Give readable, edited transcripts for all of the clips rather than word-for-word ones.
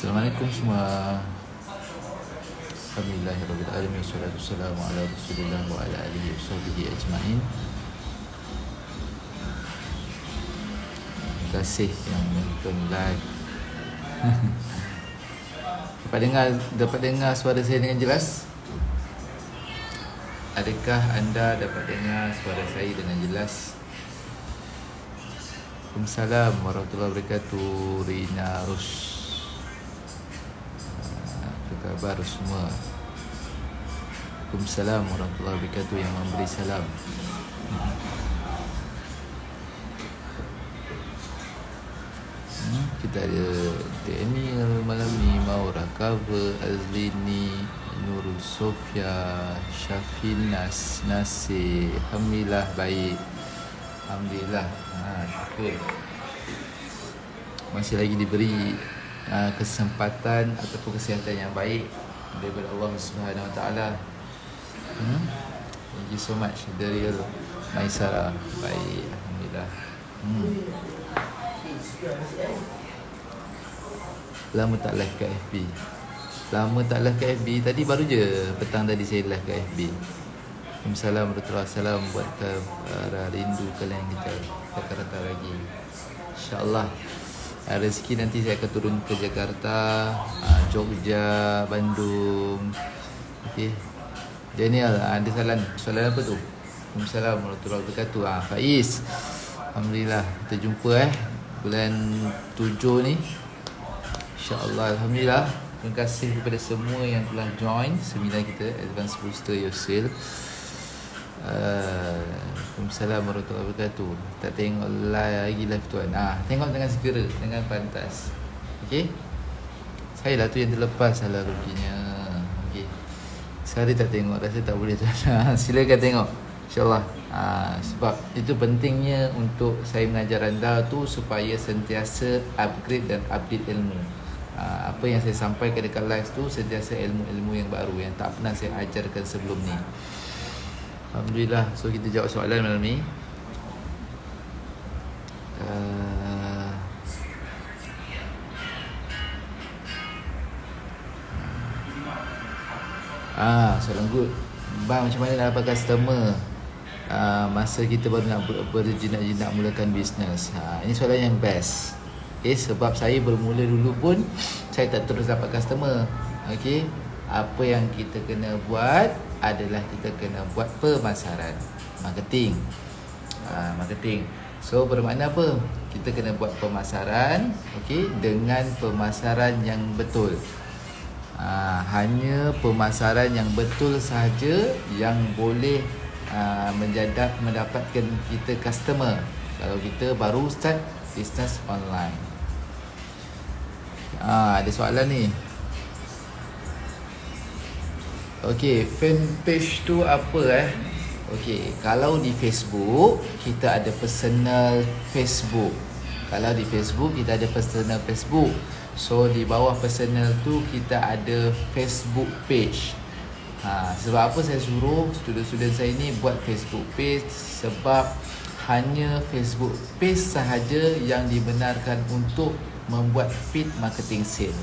Assalamualaikum semua. Alhamdulillahirrabbilalamin. Wassalatu wassalamu ala rasulillah wa ala alihi wasahbihi ajma'in. Terima kasih yang menonton live. Dapat dengar suara saya dengan jelas? Adakah anda dapat dengar suara saya dengan jelas? Waalaikumsalam warahmatullahi wabarakatuh. Rina Rus, apa khabar semua? Waalaikumsalam warahmatullahi wabarakatuh yang memberi salam. Kita ada Daniel malam ni, Maura cover, Azlini, Nurul Sofia, Syafin Nasir. Alhamdulillah baik. Alhamdulillah. Syukur. Masih lagi diberi kesempatan ataupun kesihatan yang baik daripada Allah Subhanahu Wa Taala. Thank you so much dari Maisara. Baik, alhamdulillah. Lama tak live kat FB. Tadi baru je petang tadi saya live kat FB. Assalamualaikum warahmatullahi wabarakatuh. Buat para rindu kalian kita Jakarta lagi. InsyaAllah rezeki nanti saya akan turun ke Jakarta, Jogja, Bandung. Okay. Daniel, ada soalan apa tu? Assalamualaikum warahmatullahi wabarakatuh. Faiz, alhamdulillah kita jumpa bulan 7 ni. InsyaAllah, alhamdulillah. Terima kasih kepada semua yang telah join seminar kita Advanced Booster Yourself. Waalaikumsalam warahmatullahi wabarakatuh. Tak tengok lagi live tuan. Tengok dengan segera, dengan pantas. Okey. Saya lah tu yang terlepas salah ruginya. Okey. Sehari tak tengok, rasa tak boleh tuan. Silakan tengok. InsyaAllah. Sebab itu pentingnya untuk saya mengajar anda tu supaya sentiasa upgrade dan update ilmu. Apa yang saya sampaikan dekat live tu sentiasa ilmu-ilmu yang baru yang tak pernah saya ajarkan sebelum ni. Alhamdulillah. So kita jawab soalan malam ni. Soalan good. Bang, macam mana nak dapat customer masa kita baru nak berjinak-jinak mulakan bisnes? Ini soalan yang best. Okay, sebab saya bermula dulu pun saya tak terus dapat customer. Okay, apa yang kita kena buat adalah kita kena buat pemasaran, marketing. So bermakna apa? Kita kena buat pemasaran, okay, dengan pemasaran yang betul. Hanya pemasaran yang betul sahaja yang boleh mendapatkan kita customer kalau kita baru start business online. Ada soalan ni. Okey, fanpage tu apa Okey, kalau di Facebook kita ada personal Facebook. So di bawah personal tu kita ada Facebook page. Sebab apa saya suruh student-student saya ni buat Facebook page? Sebab hanya Facebook page sahaja yang dibenarkan untuk membuat paid marketing sale.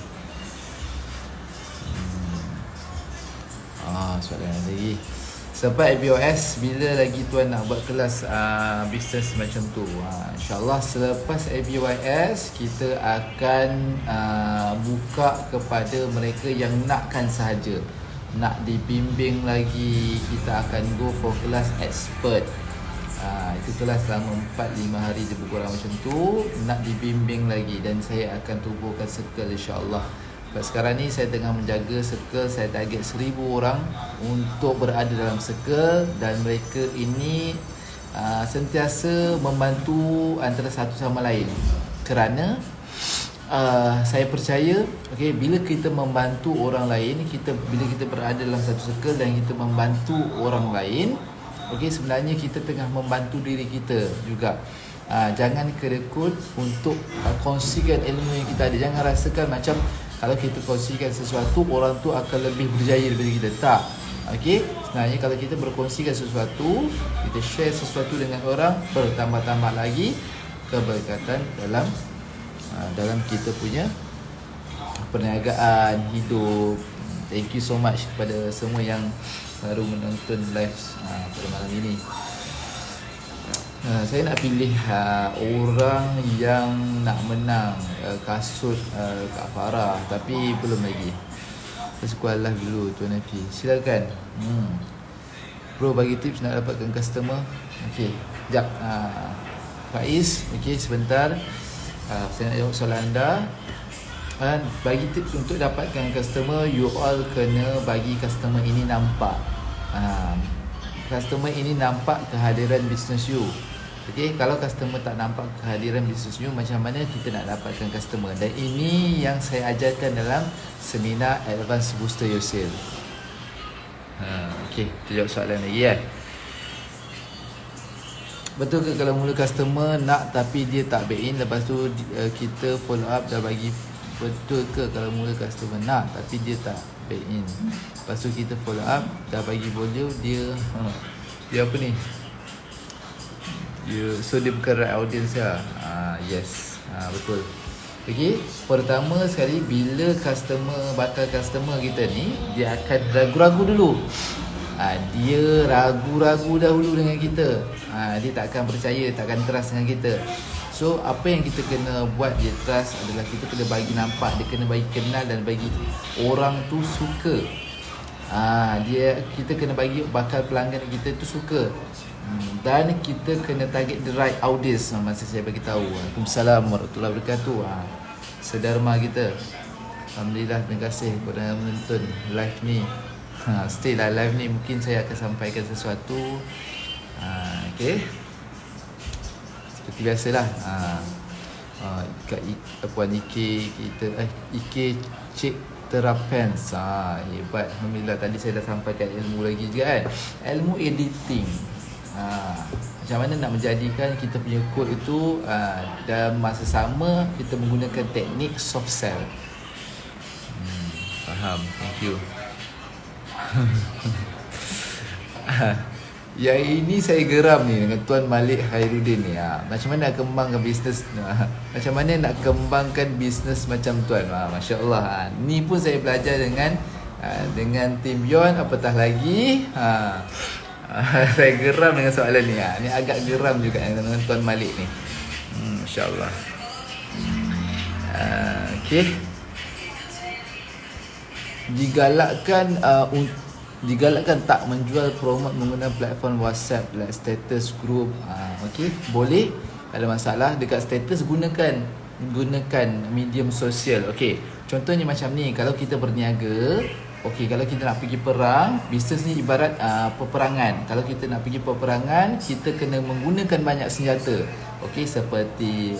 Soalan lagi. Sebab ABOS bila lagi tuan nak buat kelas bisnes macam tu? InsyaAllah selepas ABOS kita akan buka kepada mereka yang nakkan sahaja, nak dibimbing lagi. Kita akan go for kelas expert. Itu kelas selama 4-5 hari lebih kurang macam tu, nak dibimbing lagi. Dan saya akan tubuhkan circle insyaAllah. Sebab sekarang ni saya tengah menjaga circle. Saya target 1000 orang untuk berada dalam circle. Dan mereka ini sentiasa membantu antara satu sama lain. Kerana saya percaya, okay, bila kita membantu orang lain, bila kita berada dalam satu circle dan kita membantu orang lain, okay, sebenarnya kita tengah membantu diri kita juga. Jangan kerekut untuk kongsikan ilmu yang kita ada. Jangan rasakan macam kalau kita kongsikan sesuatu, orang tu akan lebih berjaya daripada kita. Tak. Okay, sebenarnya kalau kita berkongsikan sesuatu, kita share sesuatu dengan orang, bertambah-tambah lagi keberkatan dalam kita punya perniagaan, hidup. Thank you so much kepada semua yang baru menonton live pada malam ini. Saya nak pilih orang yang nak menang kasut Kak Farah, tapi belum lagi. Let's call live dulu Tuan Hafiz. Silakan. Bro, bagi tips nak dapatkan customer. Okey, sekejap. Faiz, okey sebentar. Saya nak jawab soalan anda. Bagi tips untuk dapatkan customer, you all kena bagi customer ini nampak. Customer ini nampak kehadiran business you. Okay, kalau customer tak nampak kehadiran business you, macam mana kita nak dapatkan customer? Dan ini yang saya ajarkan dalam seminar Advance Booster Your Sale. Okay, kita jawab soalan lagi ya. Betul ke kalau mula customer nak tapi dia tak back in, lepas tu kita follow up dah bagi? Betul ke kalau mula customer nak tapi dia tak back in, lepas tu kita follow up dah bagi volume, dia apa ni, so dia bukan right audience lah. Yes, betul. Okay, pertama sekali bila bakal customer kita ni, dia akan ragu-ragu dulu. Dia ragu-ragu dahulu dengan kita. Dia tak akan percaya, tak akan trust dengan kita. So apa yang kita kena buat dia trust adalah kita kena bagi nampak, dia kena bagi kenal dan bagi orang tu suka. Kita kena bagi bakal pelanggan kita tu suka. Dan kita kena target the right audience. Masa saya bagi tahu. Waalaikumsalam warahmatullahi wabarakatuh. Sedharma kita. Alhamdulillah, terima kasih kepada yang menonton live ni. Stay lah live ni, mungkin saya akan sampaikan sesuatu. Okay, seperti biasalah. Puan Ike kita Ike Cik Terapens. Hebat. Alhamdulillah, tadi saya dah sampaikan ilmu lagi juga kan. Ilmu editing. Macam mana nak menjadikan kita punya kod itu dalam masa sama kita menggunakan teknik soft sell. Faham. Thank you. Yang ini saya geram ni dengan Tuan Malik Khairuddin ni. Macam mana nak kembangkan bisnes, macam mana nak kembangkan bisnes macam Tuan. Masya Allah. Ni pun saya belajar dengan tim Yon, apatah lagi. Saya geram dengan soalan ni. Ni agak geram juga dengan Tuan Malik ni. Masya Allah. Okay, digalakkan tak menjual promote menggunakan platform WhatsApp like status group. Okey, boleh, tak ada masalah. Dekat status gunakan medium sosial. Okey, contohnya macam ni, kalau kita berniaga, okey, kalau kita nak pergi perang, bisnes ni ibarat peperangan. Kalau kita nak pergi peperangan, kita kena menggunakan banyak senjata. Okey, seperti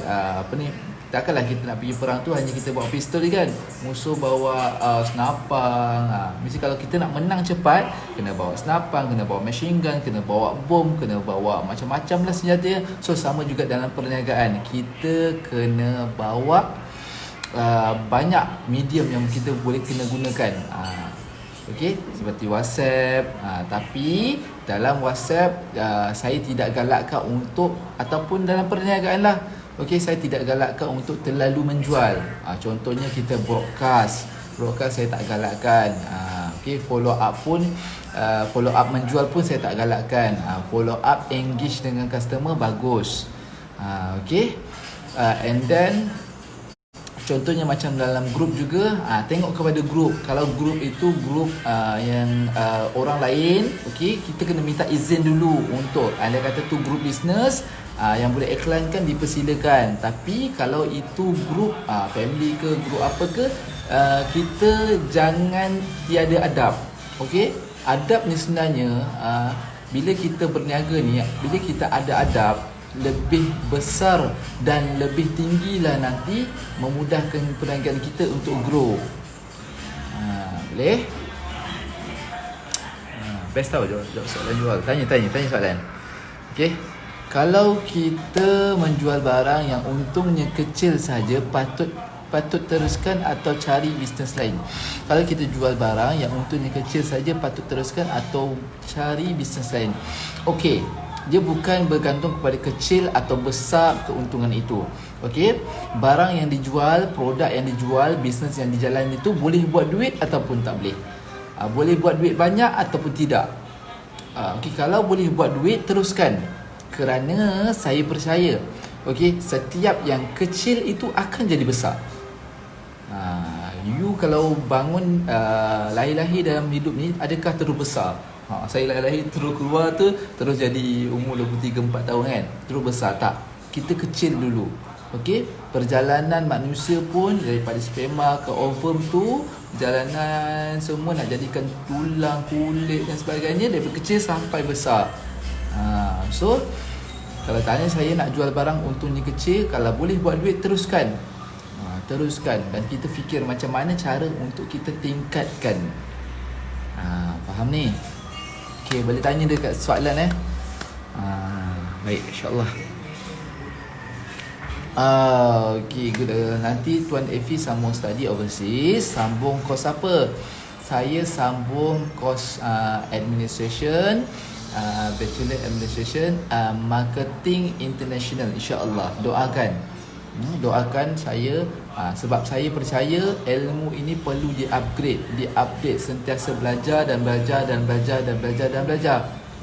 takkanlah kita nak pergi perang tu hanya kita bawa pistol je kan. Musuh bawa senapang. Mesti kalau kita nak menang cepat, kena bawa senapang, kena bawa machine gun, kena bawa bom, kena bawa macam-macam lah senjata. So sama juga dalam perniagaan, kita kena bawa banyak medium yang kita boleh kena gunakan. Okey, seperti WhatsApp. Tapi dalam WhatsApp saya tidak galakkan untuk, ataupun dalam perniagaan lah, okey, saya tidak galakkan untuk terlalu menjual. Contohnya kita broadcast saya tak galakkan. Okey, follow up menjual pun saya tak galakkan. Follow up engage dengan customer bagus. Okey, and then contohnya macam dalam grup juga, tengok kepada grup. Kalau grup itu grup yang orang lain, okey, kita kena minta izin dulu untuk, anda kata tu grup bisnes, yang boleh iklankan dipersilakan. Tapi kalau itu grup family ke, grup apa ke, kita jangan tiada adab. Okey, adab ni sebenarnya bila kita berniaga ni, bila kita ada adab, lebih besar dan lebih tinggilah nanti memudahkan perniagaan kita untuk grow. Boleh? Best tahu jawab soalan jual. Tanya soalan. Okey. Kalau kita menjual barang yang untungnya kecil saja, patut teruskan atau cari bisnes lain. Kalau kita jual barang yang untungnya kecil saja, patut teruskan atau cari bisnes lain. Okey, Dia bukan bergantung kepada kecil atau besar keuntungan itu. Okey, barang yang dijual, produk yang dijual, bisnes yang dijalan itu boleh buat duit ataupun tak boleh. Boleh buat duit banyak ataupun tidak. Okey, kalau boleh buat duit, teruskan. Kerana saya percaya, okey, setiap yang kecil itu akan jadi besar. You kalau bangun lahir-lahir dalam hidup ni, adakah terus besar? Saya lahir-lahir terus keluar tu, terus jadi umur 23-4 tahun kan, terus besar? Tak, kita kecil dulu. Okey, perjalanan manusia pun daripada sperma ke ovum tu, perjalanan semua nak jadikan tulang, kulit dan sebagainya daripada kecil sampai besar. So kalau tanya saya nak jual barang untungnya kecil, kalau boleh buat duit, teruskan. Teruskan, dan kita fikir macam mana cara untuk kita tingkatkan. Faham ni? Okey, boleh tanya dekat soalan baik, insyaAllah. Okey, good. Nanti Tuan Effie sambung study overseas. Sambung kos apa? Saya sambung kos administration, bachelor administration, marketing international, insyaAllah. Doakan saya, sebab saya percaya ilmu ini perlu diupdate, sentiasa belajar dan belajar.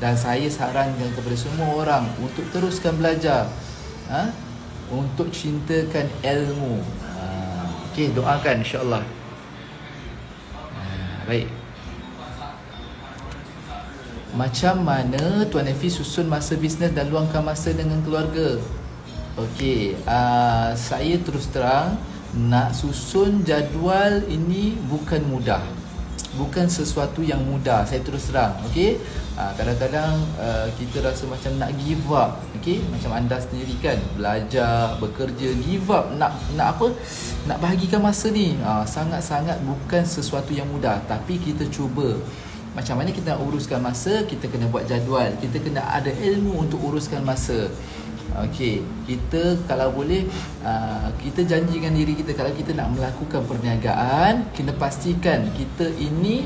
Dan saya sarankan kepada semua orang untuk teruskan belajar, untuk cintakan ilmu. Okey, doakan insya-Allah. Baik. Macam mana Tuan Effie susun masa bisnes dan luangkan masa dengan keluarga? Okey, saya terus terang, nak susun jadual ini bukan mudah. Bukan sesuatu yang mudah, saya terus terang. Okey, kadang-kadang kita rasa macam nak give up. Okey, macam anda sendiri kan, belajar, bekerja, give up, nak apa? Nak bahagikan masa ni. Sangat-sangat bukan sesuatu yang mudah, tapi kita cuba. Macam mana kita nak uruskan masa, kita kena buat jadual. Kita kena ada ilmu untuk uruskan masa. Okey, kita kalau boleh, kita janjikan diri kita, kalau kita nak melakukan perniagaan, kena pastikan kita ini,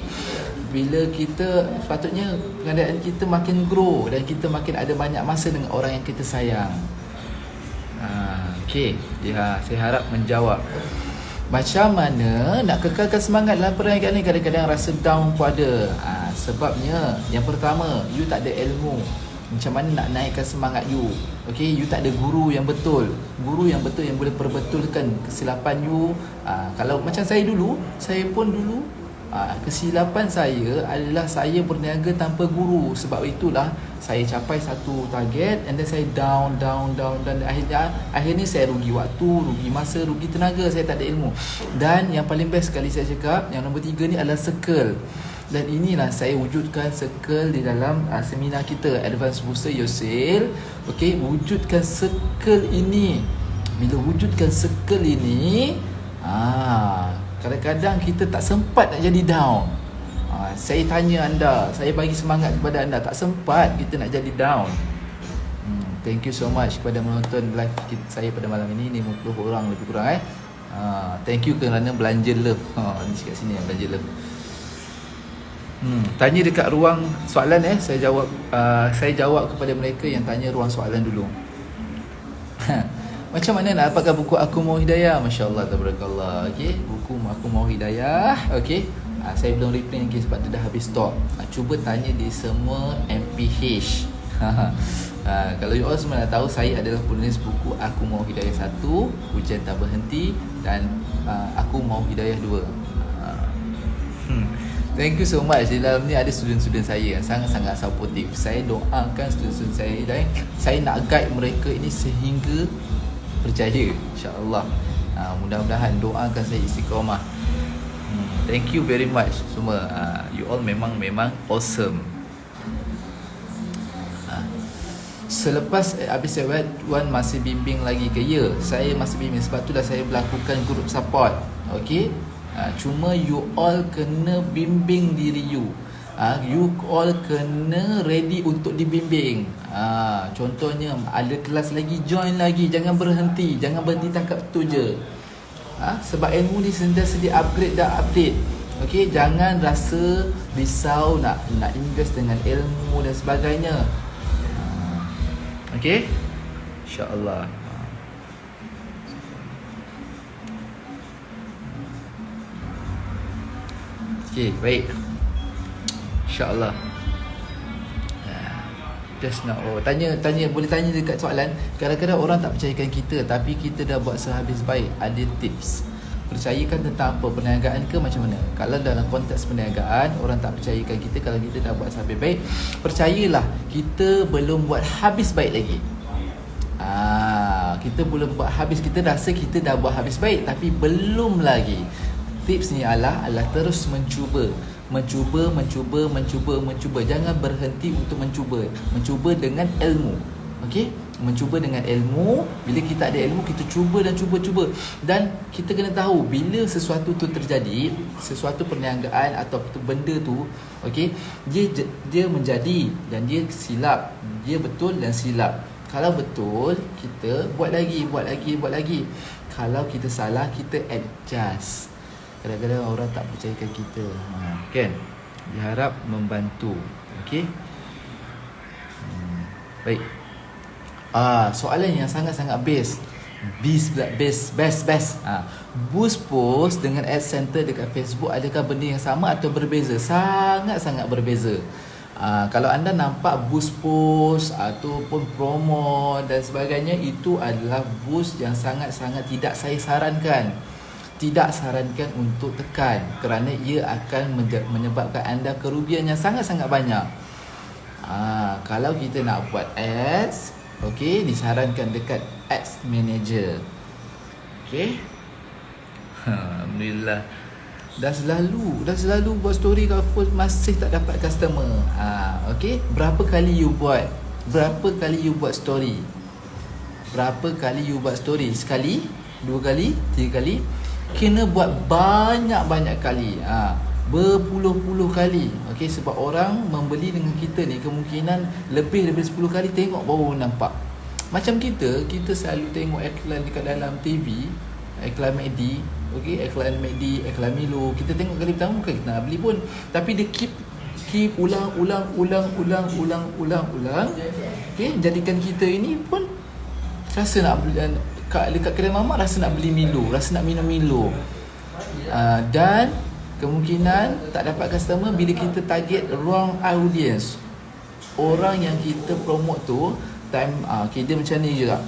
bila kita, sepatutnya pengadaan kita makin grow dan kita makin ada banyak masa dengan orang yang kita sayang. Okey, saya harap menjawab. Macam mana nak kekalkan semangat dalam perniagaan ni? Kadang-kadang rasa down pun ada. Sebabnya, yang pertama, you tak ada ilmu. Macam mana nak naikkan semangat you? Okay, you tak ada guru yang betul. Guru yang betul yang boleh perbetulkan kesilapan you. Kalau macam saya dulu, saya pun dulu, kesilapan saya adalah saya berniaga tanpa guru. Sebab itulah saya capai satu target and then saya down. Dan akhirnya saya rugi waktu, rugi masa, rugi tenaga. Saya tak ada ilmu. Dan yang paling best sekali saya cakap, yang nombor 3 ni adalah circle. Dan inilah saya wujudkan circle di dalam seminar kita, Advance Booster Your Sale. Okay, wujudkan circle ini. Bila wujudkan circle ini, kadang-kadang kita tak sempat nak jadi down. Saya tanya anda, saya bagi semangat kepada anda, tak sempat kita nak jadi down. Thank you so much kepada menonton live saya pada malam ini, 50 orang lebih kurang. Thank you kerana belanja love. Ni kat sini belanja love. Tanya dekat ruang soalan saya jawab kepada mereka yang tanya ruang soalan dulu. Macam mana nak dapatkan buku Aku Mahu Hidayah? Masya-Allah, tabarakallah. Okey, buku Aku Mahu Hidayah. Okey. Saya belum reprint lagi sebab dia dah habis stok. Cuba tanya di semua MPH. Kalau you all semua dah tahu, saya adalah penulis buku Aku Mahu Hidayah 1, Hujan Tak Berhenti, dan Aku Mahu Hidayah 2. Thank you so much. Di dalam ni ada student-student saya yang sangat-sangat supportive. Saya doakan student-student saya dan saya nak guide mereka ini sehingga berjaya, insya-Allah. Mudah-mudahan doakan saya istiqamah. Thank you very much semua. You all memang awesome. Selepas habis saya Tuan masih bimbing lagi ke? Ya, saya masih bimbing. Sebab tu dah saya melakukan group support. Okey. Cuma you all kena bimbing diri you. You all kena ready untuk dibimbing. Contohnya ada kelas lagi, join lagi. Jangan berhenti takat tu je. Sebab ilmu ni sentiasa di-upgrade dan update. Okey, jangan rasa risau nak invest dengan ilmu dan sebagainya. Okey, insya-Allah. Okey, baik, insya-Allah. Just now, tanya boleh tanya dekat soalan. Kadang-kadang orang tak percayakan kita, tapi kita dah buat sehabis baik. Ada tips. Percayakan tentang apa? Perniagaan ke macam mana? Kalau dalam konteks perniagaan, orang tak percayakan kita. Kalau kita dah buat sehabis baik, percayalah, kita belum buat habis baik lagi. Kita belum buat habis. Kita rasa kita dah buat habis baik, tapi belum lagi. Tips ni adalah terus mencuba. Jangan berhenti untuk mencuba. Mencuba dengan ilmu. Okey? Mencuba dengan ilmu. Bila kita ada ilmu, kita cuba dan cuba. Dan kita kena tahu bila sesuatu tu terjadi, sesuatu perniagaan atau benda tu, okey, dia menjadi dan dia silap. Dia betul dan silap. Kalau betul, kita buat lagi. Kalau kita salah, kita adjust. Kadang-kadang orang tak percayakan kita, kan? Diharap membantu. Okey. Baik. Soalan yang sangat-sangat best. Boost post dengan ad center dekat Facebook, adakah benda yang sama atau berbeza? Sangat-sangat berbeza. Kalau anda nampak boost post ataupun promo dan sebagainya, itu adalah boost yang sangat-sangat tidak saya sarankan. Tidak sarankan untuk tekan, kerana ia akan menyebabkan anda kerugian yang sangat-sangat banyak. Kalau kita nak buat ads, okey, disarankan dekat ads manager. Okey. Alhamdulillah. Dah selalu buat story kalau full masih tak dapat customer. Okey, berapa kali you buat story? Sekali, 2 kali, 3 kali? Kena buat banyak-banyak kali, berpuluh-puluh kali. Okey, sebab orang membeli dengan kita ni kemungkinan lebih daripada 10 kali tengok baru nampak. Macam kita selalu tengok iklan dekat dalam TV, iklan McD, okey, iklan McD, iklan Milo. Kita tengok kali pertama bukan kita nak beli pun, tapi dia keep ulang. Okey, jadikan kita ini pun rasa nak beli dekat kedai mamak, rasa nak beli Milo, rasa nak minum Milo. Dan kemungkinan tak dapat customer bila kita target wrong audience. Orang yang kita promote tu time, dia macam ni juga.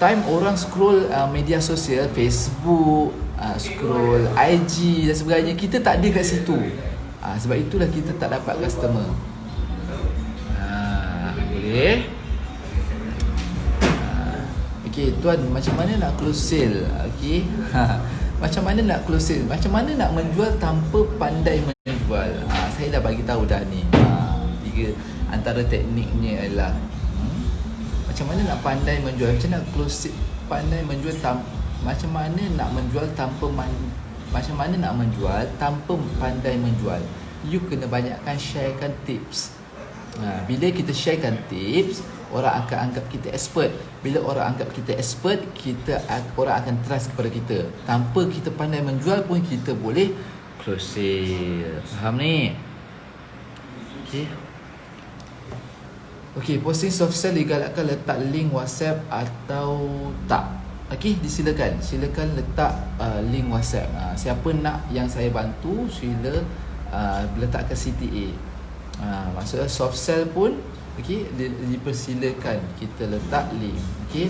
Time orang scroll media sosial, Facebook, scroll IG dan sebagainya, kita tak ada kat situ. Sebab itulah kita tak dapat customer. Boleh. Okey, tuan, macam mana nak close sale? Okey. Macam mana nak close sale? Macam mana nak menjual tanpa pandai menjual? Saya dah bagi tahu dah ni. Tiga antara tekniknya adalah macam mana nak pandai menjual, macam mana nak close sale, pandai menjual macam mana nak menjual macam mana nak menjual tanpa pandai menjual. You kena banyakkan sharekan tips. Bila kita sharekan tips, orang akan anggap kita expert. Bila orang anggap kita expert, orang akan trust kepada kita. Tanpa kita pandai menjual pun kita boleh close sale. Faham ni? Okey, posting soft sell digalakkan letak link WhatsApp atau tak? Okey, silakan letak link WhatsApp. Siapa nak yang saya bantu, sila letakkan CTA. Maksudnya soft sell pun okey, dipersilakan kita letak link. Okey,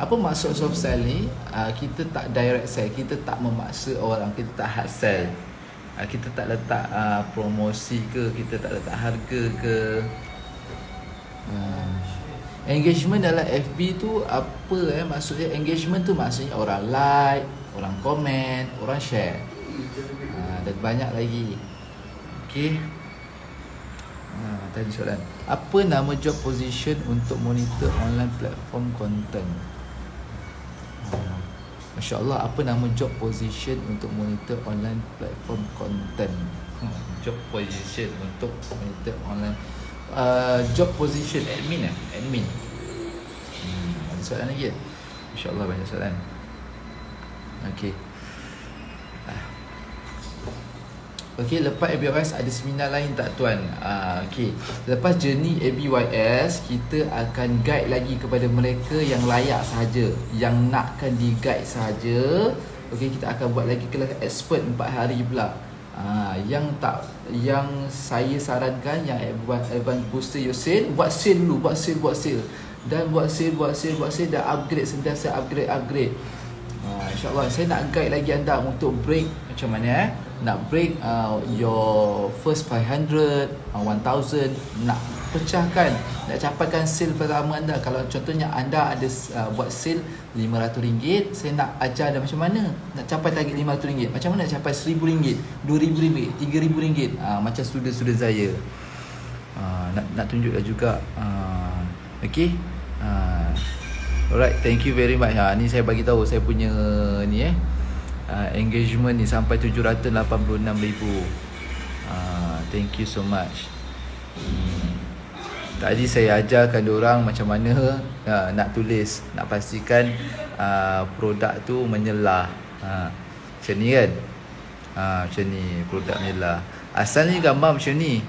apa maksud soft sell ni? Kita tak direct sell, kita tak memaksa orang, kita tak hard sell. Kita tak letak promosi ke, kita tak letak harga ke. Engagement dalam FB tu apa maksudnya? Engagement tu maksudnya orang like, orang komen, orang share, dan banyak lagi. Okey. Tadi soalan, apa nama job position untuk monitor online platform content? Masya Allah, apa nama job position untuk monitor online platform content? Job position untuk monitor online job position admin admin. Ada soalan lagi? Masya Allah, banyak soalan. Okey. Okey, lepas ABYS ada seminar lain tak tuan? Okey, lepas journey ABYS, kita akan guide lagi kepada mereka yang layak sahaja, yang nakkan di guide sahaja. Okey, kita akan buat lagi kelas expert 4 hari pula. Yang saya sarankan, yang advance booster your sale, buat sale dulu, buat sale. Dan buat sale, dan upgrade, sentiasa upgrade. InsyaAllah saya nak guide lagi anda untuk break macam mana nak break your first 500, 1000, nak pecahkan, nak capaikan sale pertama anda. Kalau contohnya anda ada buat sale RM500, saya nak ajar anda macam mana nak capai target RM500, macam mana nak capai RM1000, RM2000, RM3000, macam student-student saya. Nak tunjukkan juga. Okay. Alright, thank you very much. Ni saya bagi tahu saya punya ni engagement ni sampai 786,000. Thank you so much. Tadi saya ajarkan diorang macam mana nak tulis, nak pastikan produk tu menyelah. Macam ni kan? Macam ni produk menyelah. Asal ni gambar macam ni.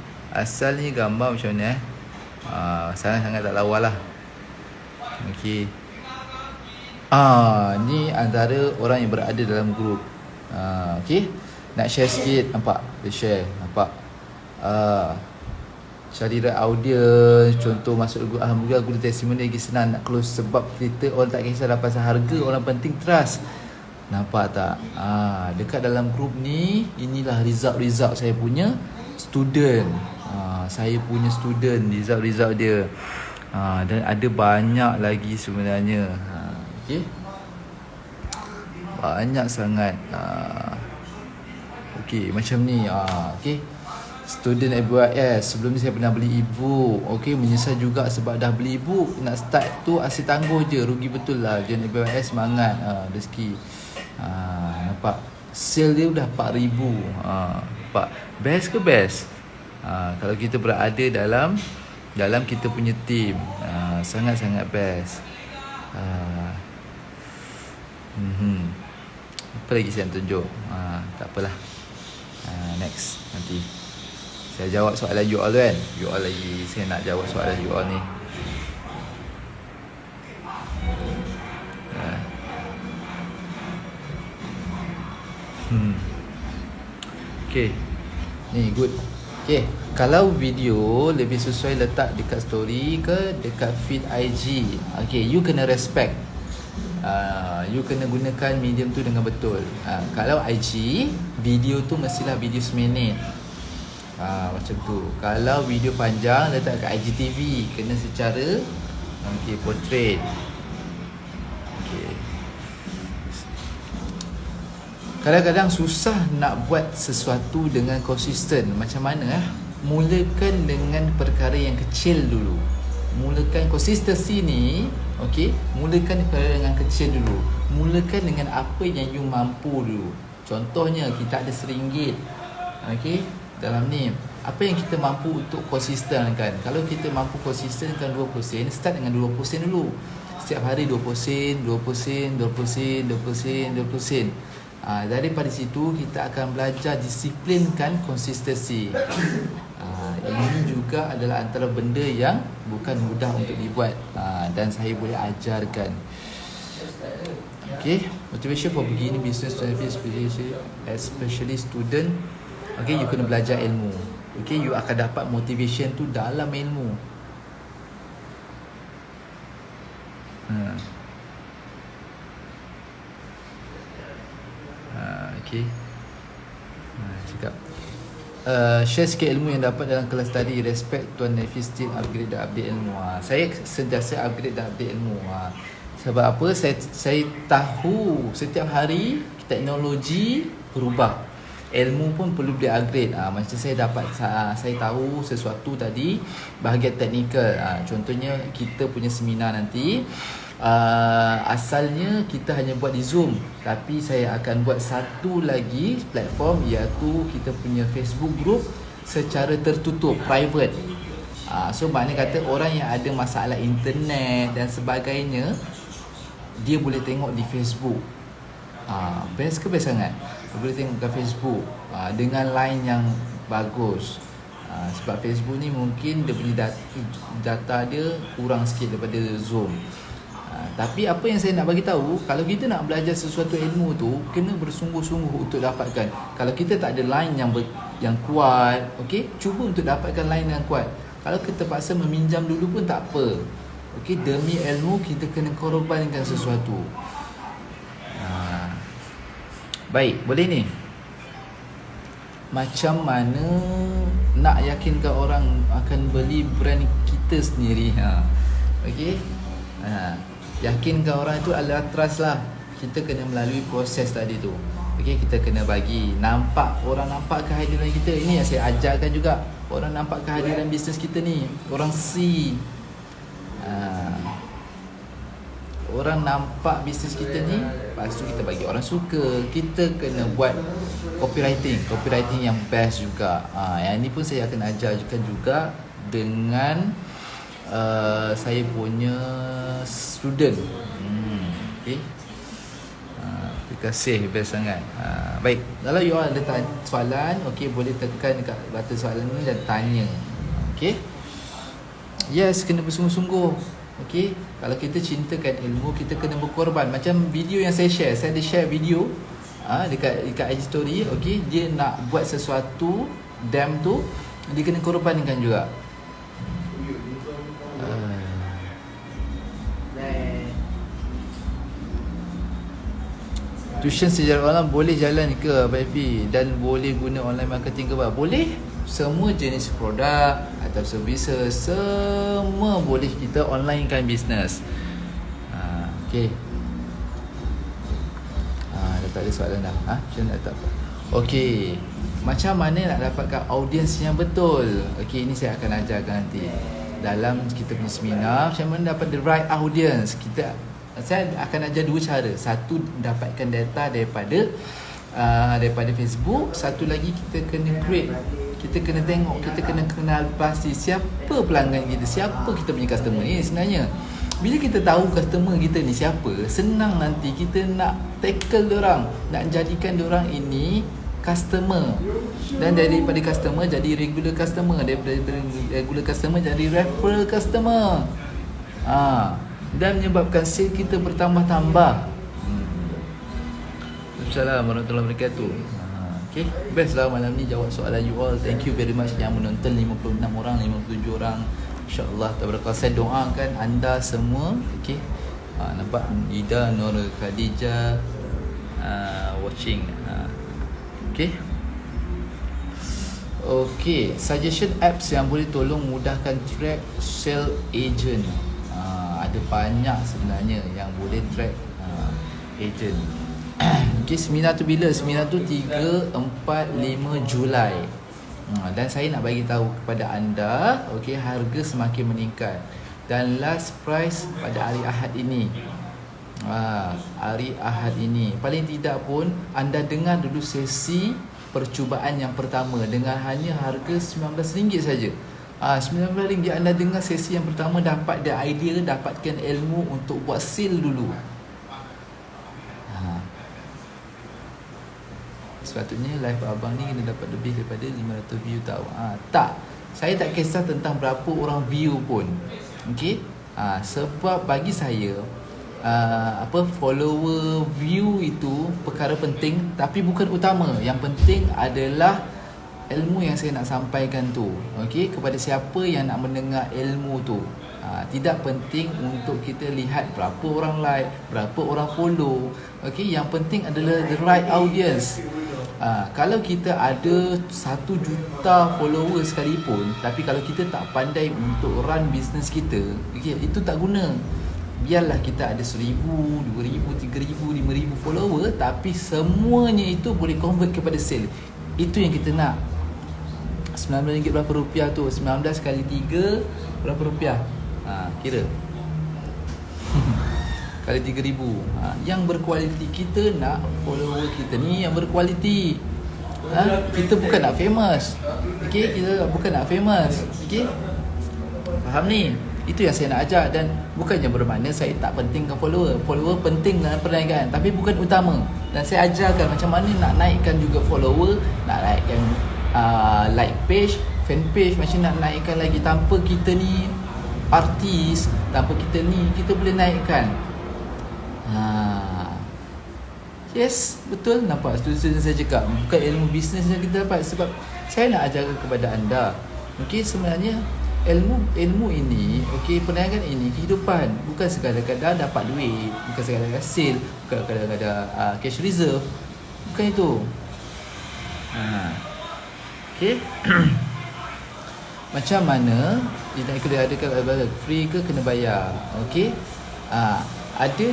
Sangat-sangat tak lawa lah. Okey. Ni antara orang yang berada dalam grup. Okey. Nak share sikit, nampak? Dia share, nampak? Cari right audience, contoh masuk grup. Alhamdulillah guru testimoni lagi senang nak close, sebab kita orang tak kisah dapat harga, orang penting trust. Nampak tak? Dekat dalam grup ni, inilah result saya punya student. Result dia. Dan ada banyak lagi sebenarnya. Okey. Banyak sangat. Okey, macam ni. Okey. Student ABYS, sebelum ni saya pernah beli e-book. Okey, menyesal juga sebab dah beli e-book. Nak start tu asyik tangguh je, rugi betul lah. Join ABYS semangat. Rezeki. Nampak? Sale dia dah 4,000. Nampak? Best ke best? Kalau kita berada dalam kita punya team, sangat-sangat best. Apa lagi saya nak tunjuk? Tak apalah. Next, nanti saya jawab soalan you all kan. You all lagi, saya nak jawab soalan you all ni. Okay, ni good. Okay, kalau video lebih sesuai letak dekat story ke dekat feed IG. Okay, you kena respect. You kena gunakan medium tu dengan betul. Kalau IG, video tu mestilah video seminit. Macam tu. Kalau video panjang, letak kat IGTV, kena secara portrait. Kadang-kadang susah nak buat sesuatu dengan konsisten. Macam mana? Mulakan dengan perkara yang kecil dulu. Mulakan konsistensi ni. Okay, mulakan perkara dengan kecil dulu. Mulakan dengan apa yang you mampu dulu. Contohnya, kita ada RM1. Okay, dalam ni apa yang kita mampu untuk konsistenkan. Kalau kita mampu konsistenkan 20%, start dengan 20% dulu. Setiap hari 20%. Daripada situ kita akan belajar disiplinkan konsistensi. Ini juga adalah antara benda yang bukan mudah untuk dibuat, dan saya boleh ajarkan. Okay, motivation for beginning business, especially student. Okay, you kena belajar ilmu. Okay, you akan dapat motivation tu dalam ilmu. Okay. Cakap share sikit ilmu yang dapat dalam kelas tadi. Respect Tuan Nafis, still upgrade dan update ilmu. Saya sentiasa upgrade dan update ilmu. Sebab apa? Saya tahu setiap hari teknologi berubah. Ilmu pun perlu di-upgrade. Macam saya tahu sesuatu tadi, bahagian teknikal. Contohnya kita punya seminar nanti, asalnya kita hanya buat di Zoom, tapi saya akan buat satu lagi platform, iaitu kita punya Facebook group secara tertutup, private. So maknanya kata orang yang ada masalah internet dan sebagainya, dia boleh tengok di Facebook. Best ke best sangat. Boleh tengok kat Facebook dengan line yang bagus. Sebab Facebook ni mungkin dia punya data dia kurang sikit daripada Zoom. Tapi apa yang saya nak bagi tahu, kalau kita nak belajar sesuatu ilmu tu, kena bersungguh-sungguh untuk dapatkan. Kalau kita tak ada line yang kuat, okey, cuba untuk dapatkan line yang kuat. Kalau kita paksa meminjam dulu pun tak apa. Okey, demi ilmu kita kena korbankan sesuatu. Baik, boleh ni. Macam mana nak yakinkan orang akan beli brand kita sendiri? Okey. Yakinkan orang itu adalah trust lah. Kita kena melalui proses tadi tu. Okey, kita kena bagi nampak, orang nampak kehadiran kita. Ini yang saya ajarkan juga. Orang nampak kehadiran bisnes kita ni. Orang see. Orang nampak bisnes kita ni, lepas tu kita bagi orang suka. Kita kena buat copywriting yang best juga. Yang ni pun saya akan ajarkan juga dengan saya punya student. Okay. Terima kasih, best sangat. Baik, kalau you all ada soalan, okay, boleh tekan dekat button soalan ni dan tanya. Okay. Yes, kena bersungguh-sungguh. Okey, kalau kita cintakan ilmu, kita kena berkorban. Macam video yang saya ada share video dekat IG story. Okey, dia nak buat sesuatu, dam tu dia kena korbankan juga. Tuition sejarah online boleh jalan ke Abang Efi? Dan boleh guna online marketing ke Abang? Boleh. Semua jenis produk atau services, semua boleh kita online kan business. Okay. Dah tak ada soalan dah. Macam nak tak apa. Okay. Macam mana nak dapatkan audience yang betul? Okay, ini saya akan ajarkan nanti dalam kita punya seminar. Macam mana dapat the right audience? Saya akan ajar dua cara. Satu, dapatkan data daripada Facebook. Satu lagi, kita kena create. Kita kena tengok, kita kena kenal pasti siapa pelanggan kita, siapa kita punya customer ni sebenarnya. Bila kita tahu customer kita ni siapa, senang nanti kita nak tackle diorang, nak jadikan diorang ini customer. Dan daripada customer jadi regular customer, daripada regular customer jadi referral customer. Dan menyebabkan sale kita bertambah-tambah. Assalamualaikum warahmatullahi wabarakatuh. Okay, best lah malam ni jawab soalan you all. Thank you very much yang menonton, 56 orang, 57 orang. InsyaAllah tabarakallah, saya doakan anda semua. Okay, nampak Ida, Nur, Khadijah watching. Okay. Okay, suggestion apps yang boleh tolong mudahkan track sale agent. Ada banyak sebenarnya yang boleh track agent. Okay, seminar tu bila? Seminar tu 3, 4, 5 Julai. Dan saya nak bagi tahu kepada anda, okay, harga semakin meningkat. Dan last price pada hari Ahad ini. Hari Ahad ini. Paling tidak pun anda dengar dulu sesi percubaan yang pertama dengan hanya harga RM19 saja. RM19 anda dengar sesi yang pertama, dapat the idea, dapatkan ilmu untuk buat sale dulu. Sepatutnya live abang ni kena dapat lebih daripada 500 view tau. Tak, saya tak kisah tentang berapa orang view pun. Okay. Sebab bagi saya follower, view itu perkara penting, tapi bukan utama. Yang penting adalah ilmu yang saya nak sampaikan tu. Okay, kepada siapa yang nak mendengar ilmu tu. Tidak penting untuk kita lihat berapa orang like, berapa orang follow. Okay, yang penting adalah the right audience. Kalau kita ada 1 juta follower sekalipun, tapi kalau kita tak pandai untuk run business kita, okay, itu tak guna. Biarlah kita ada 1,000, 2,000, 3,000, 5,000 follower, tapi semuanya itu boleh convert kepada sale. Itu yang kita nak. RM19 berapa rupiah tu? 19 kali 3 berapa rupiah? Kira kali 3,000. Yang berkualiti, kita nak follower kita ni yang berkualiti. Kita bukan nak famous. Okay, kita bukan nak famous. Okay, faham ni? Itu yang saya nak ajar. Dan bukannya bermakna saya tak pentingkan follower. Follower penting dalam perniagaan, tapi bukan utama. Dan saya ajarkan macam mana nak naikkan juga follower, nak naikkan like page, fan page, macam nak naikkan lagi. Tanpa kita ni artis, tanpa kita ni, kita boleh naikkan. Yes, betul. Nampak student saya cakap, bukan ilmu bisnes yang kita dapat. Sebab saya nak ajarkan kepada anda, okey, sebenarnya ilmu ini, okey, perniagaan ini kehidupan. Bukan sekadar-kadar dapat duit, bukan sekadar-kadar sale, bukan sekadar-kadar cash reserve. Bukan itu. Okey. Macam mana dia kena adakan free ke kena bayar. Okey. Ada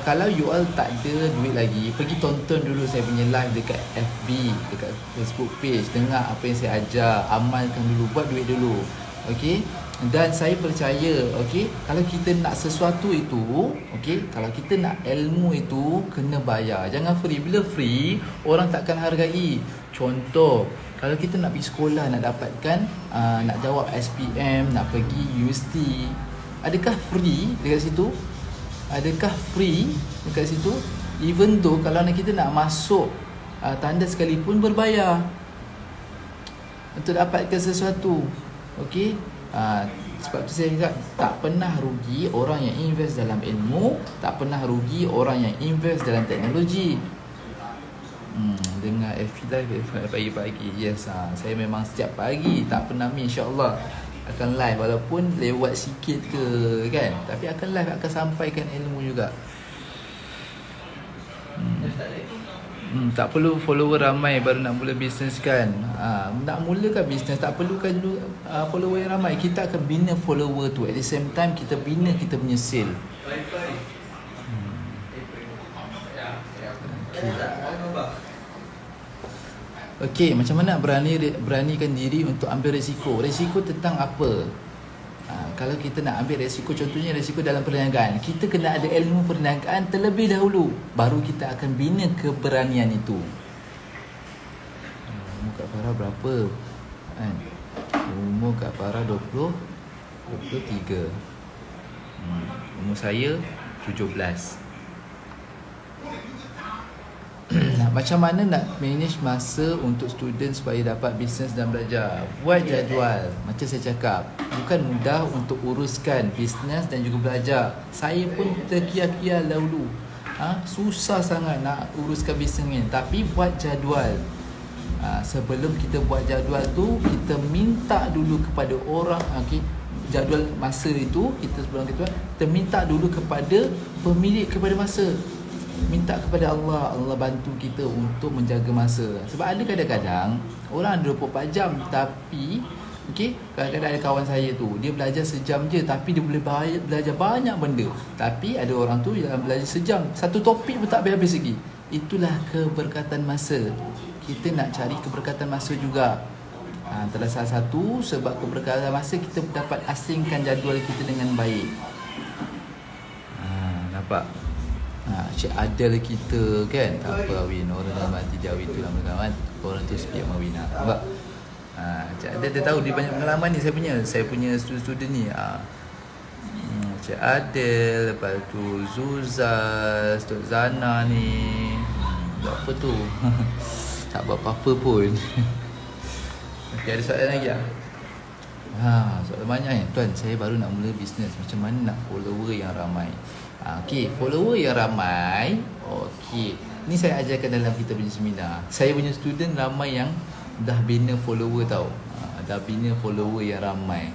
kalau you all tak ada duit lagi, pergi tonton dulu saya punya live dekat FB, dekat Facebook page, dengar apa yang saya ajar, amalkan dulu, buat duit dulu. Okey. Dan saya percaya, okey, kalau kita nak sesuatu itu, okey, kalau kita nak ilmu itu, kena bayar. Jangan free. Bila free, orang takkan hargai. Contoh, kalau kita nak pergi sekolah, nak dapatkan nak jawab SPM, nak pergi universiti, adakah free dekat situ? Adakah free dekat situ? Even though kalau kita nak masuk tanda sekalipun berbayar untuk dapatkan sesuatu. Okey. Sebab tu saya cakap, tak pernah rugi orang yang invest dalam ilmu, tak pernah rugi orang yang invest dalam teknologi. Dengar FB Live pagi-pagi. Yes, saya memang setiap pagi, tak pernah miss, insya-Allah akan live, walaupun lewat sikit ke kan, tapi akan live, akan sampaikan ilmu juga. Tak perlu follower ramai baru nak mula bisnes kan. Nak mulakan bisnes tak perlukan dulu follower yang ramai. Kita akan bina follower tu, at the same time kita bina kita punya sale. Okey, macam mana beranikan diri untuk ambil risiko? Risiko tentang apa? Kalau kita nak ambil risiko, contohnya risiko dalam perniagaan, kita kena ada ilmu perniagaan terlebih dahulu, baru kita akan bina keberanian itu. Umur Kak Farah berapa? Umur Kak Farah 23. Umur saya 17. Macam mana nak manage masa untuk student supaya dapat bisnes dan belajar? Buat jadual. Macam saya cakap, bukan mudah untuk uruskan bisnes dan juga belajar. Saya pun terkial-kial dahulu. Susah sangat nak uruskan bisnes ni. Tapi buat jadual. Sebelum kita buat jadual tu, kita minta dulu kepada orang, jadual masa itu, sebelum kita minta dulu kepada pemilik kepada masa. Minta kepada Allah, Allah bantu kita untuk menjaga masa. Sebab ada kadang-kadang orang ada 24 jam, tapi kadang-kadang ada kawan saya tu, dia belajar sejam je, tapi dia boleh belajar banyak benda. Tapi ada orang tu yang belajar sejam, satu topik pun tak habis-habis lagi. Itulah keberkatan masa. Kita nak cari keberkatan masa juga. Antara salah satu sebab keberkatan masa, kita dapat asingkan jadual kita dengan baik. Nampak? Cik Adel kita kan, tak apa Awin, orang dalam hati dia Awin tu lama kawan, orang tu sepiak Awin. Nampak? Cik Adel dia tahu, dia banyak pengalaman ni saya punya student ni. Cik Adel, lepas tu Zuzal, Stok Zana ni. Apa tu? Tak buat apa-apa pun. Okey, ada soalan lagi tak? Soalan banyak ni. Tuan, saya baru nak mula bisnes, macam mana nak follower yang ramai? Okey, follower yang ramai. Okey, ni saya ajarkan dalam kita punya seminar. Saya punya student ramai yang dah bina follower tau. Dah bina follower yang ramai.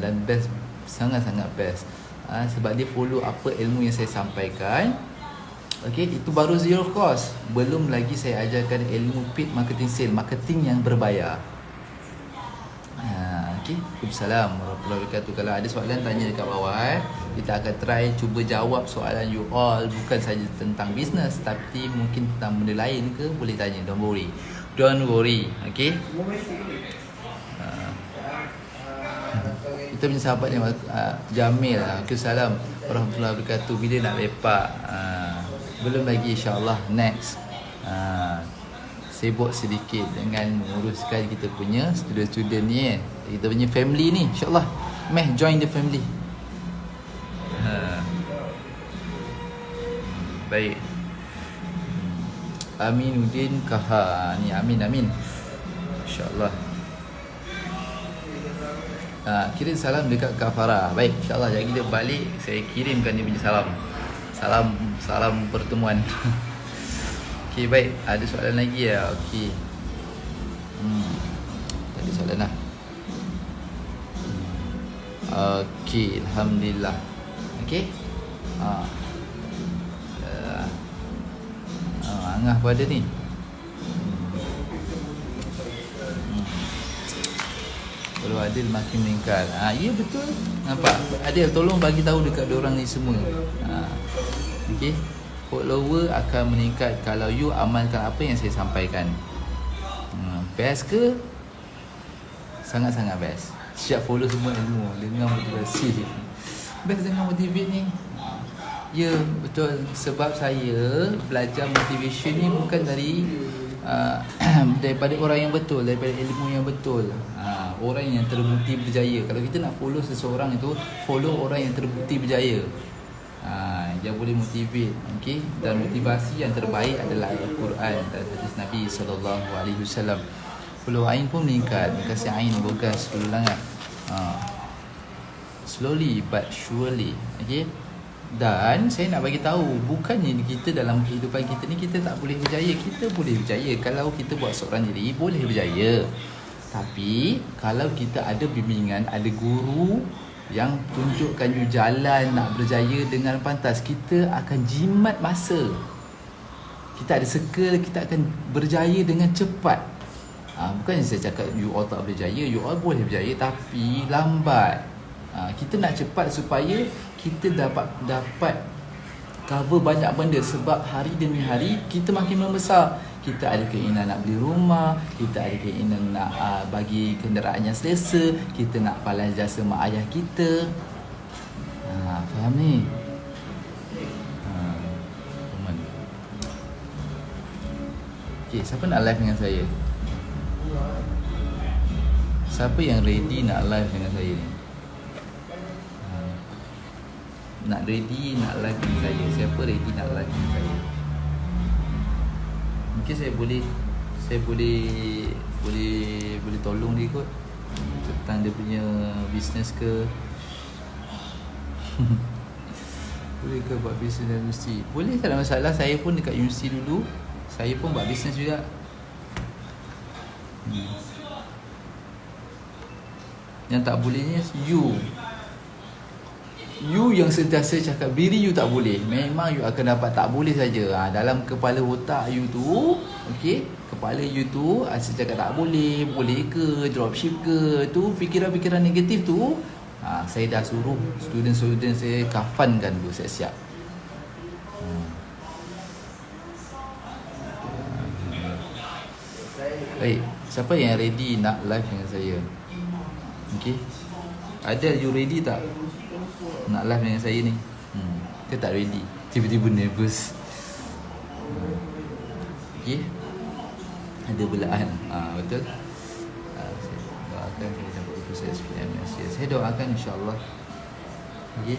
Dan best, sangat-sangat best. Sebab dia follow apa ilmu yang saya sampaikan. Okey, itu baru zero cost. Belum lagi saya ajarkan ilmu paid marketing sale, marketing yang berbayar. Okey, Waalaikumsalam warahmatullahi wabarakatuh. Kalau ada soalan, tanya dekat bawah. Kita akan try cuba jawab soalan you all. Bukan saja tentang bisnes, tapi mungkin tentang benda lain ke, boleh tanya. Don't worry. Okey. Kita punya sahabat ni Jamil. Waalaikumsalam warahmatullahi wabarakatuh. Bila nak lepak? Belum lagi, insyaAllah next. Sibuk sedikit dengan menguruskan kita punya student-student ni, kita punya family ni, insyaAllah. Meh join the family. Baik. Aminuddin Kaha. Ni Amin. InsyaAllah. Kirim salam dekat Kak Farah. Baik, insyaAllah jadi dia balik, saya kirimkan dia punya salam. Salam pertemuan. Okey, baik. Ada soalan lagi ya? Okey. Tak ada soalan lah. Okey, alhamdulillah. Okey. Angah pada ni. Kalau Adil makin meningkat. Ya betul. Nampak? Adil tolong bagi tahu dekat diorang ni semua. Okey. Follower akan meningkat kalau you amalkan apa yang saya sampaikan. Best ke? Sangat-sangat best. Siap follow semua ilmu dengan motivasi. Best dengan motivate ni. Ya betul. Sebab saya belajar motivation ni bukan dari daripada orang yang betul, daripada ilmu yang betul. Orang yang terbukti berjaya. Kalau kita nak follow seseorang itu, follow orang yang terbukti berjaya. Yang boleh motivate, okey. Dan motivasi yang terbaik adalah Al-Quran dan hadis Nabi SAW. Follow Ain pun meningkat. Kasih Ain bogas ulangan. Slowly but surely, okey. Dan saya nak bagi tahu, bukannya kita dalam kehidupan kita ni kita tak boleh berjaya. Kita boleh berjaya kalau kita buat seorang diri, boleh berjaya. Tapi kalau kita ada bimbingan, ada guru yang tunjukkan you jalan nak berjaya dengan pantas, kita akan jimat masa. Kita ada circle, kita akan berjaya dengan cepat. Bukan saya cakap you all tak berjaya, you all boleh berjaya tapi lambat. Kita nak cepat supaya kita dapat cover banyak benda. Sebab hari demi hari kita makin membesar. Kita ada keinginan nak beli rumah, kita ada keinginan nak bagi kenderaan yang selesa, kita nak balas jasa mak ayah kita. Faham ni? Okay, siapa nak live dengan saya? Siapa yang ready nak live dengan saya ni? Nak ready nak live dengan saya? Siapa ready nak live dengan saya? Mungkin saya boleh tolong dia kot tentang dia punya bisnes ke. Boleh ke buat bisnes dalam universiti? Boleh, tak ada masalah. Saya pun dekat universiti dulu, saya pun buat bisnes juga. Yang tak bolehnya you yang sentiasa cakap diri you tak boleh. Memang you akan dapat tak boleh saja. Dalam kepala otak you tu, okey, kepala you tu asyik cakap tak boleh, boleh ke, dropship ke, tu fikiran-fikiran negatif tu. Saya dah suruh student-student saya kafankan tu, siap-siap. Baik, siapa yang ready nak live dengan saya? Okey. Ada you ready tak nak live dengan saya ni? Dia tak ready, tiba-tiba nervous. Okey. Ada belaan. Betul. Saya doakan saya dapat proses SPM. Saya doakan insya-Allah. Okey.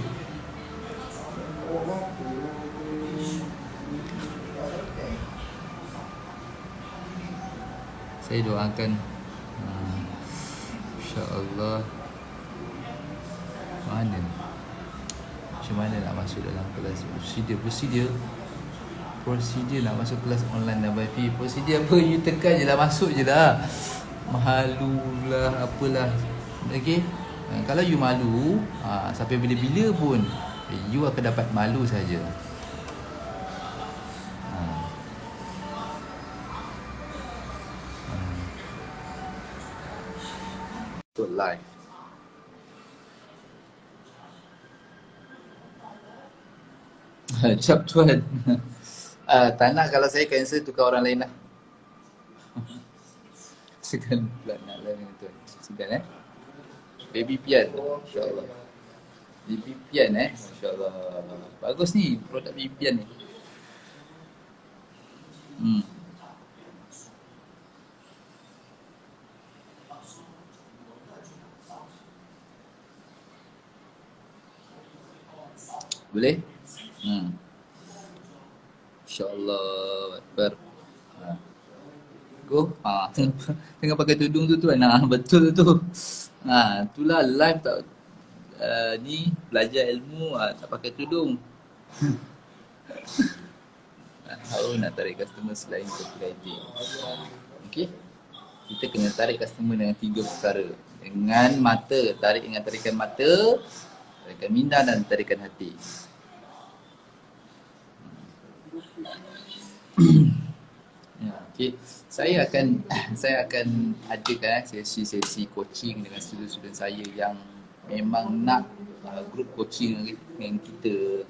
Saya doakan insya-Allah. Macam mana nak masuk dalam kelas prosedur nak masuk kelas online dan by fee? Prosedur apa? You tekan je lah, masuk je lah. Malu lah, apalah. Okay. Kalau you malu, sampai bila-bila pun you akan dapat malu saja. So live. Cap tuan. Tak nak kalau saya cancel tukar orang lain lah. Segan pula nak live dengan tuan. Segan Baby Pian, insyaAllah. Baby Pian insyaAllah. Bagus ni produk Baby Pian ni. Boleh? InsyaAllah Akbar. Ha. Go. Tengah pakai tudung tu tuan. Betul tu. Itulah live tak ni belajar ilmu tak pakai tudung. How nak tarik customer selain copywriting? Okay. Kita kena tarik customer dengan 3 perkara. Dengan mata, tarik dengan tarikan mata, tarikan minda dan tarikan hati. Ya, okay. Saya akan adakan sesi-sesi coaching dengan student-student saya yang memang nak group coaching dengan kita.